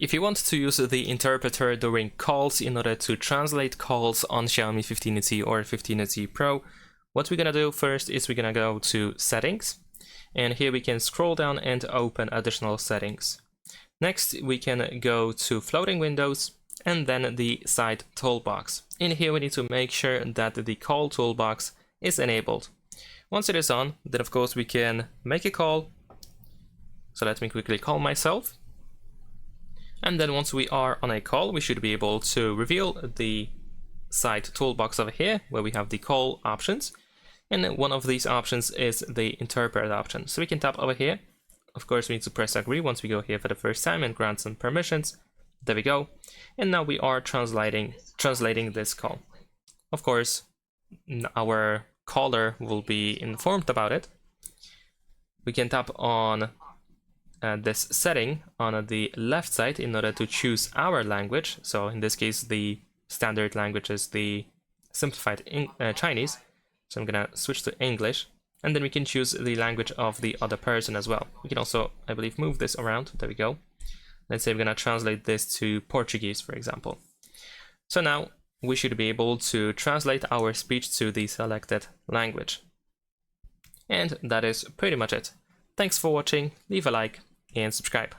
If you want to use the interpreter during calls in order to translate calls on Xiaomi 15T or 15T Pro, what we're gonna do first is we're gonna go to Settings, and here we can scroll down and open additional settings. Next, we can go to Floating Windows and then the Side Toolbox. In here, we need to make sure that the Call toolbox is enabled. Once it is on, then of course we can make a call. So let me quickly call myself. And then once we are on a call, we should be able to reveal the Side Toolbox over here, where we have the call options. And one of these options is the interpret option. So we can tap over here. Of course, we need to press agree once we go here for the first time and grant some permissions. There we go. And now we are translating this call. Of course, our caller will be informed about it. We can tap on this setting on the left side in order to choose our language. So in this case, the standard language is the simplified Chinese. So I'm gonna switch to English, and then we can choose the language of the other person as well. We can also, I believe, move this around. There we go. Let's say we're gonna translate this to Portuguese, for example. So now we should be able to translate our speech to the selected language. And that is pretty much it. Thanks for watching, leave a like and subscribe.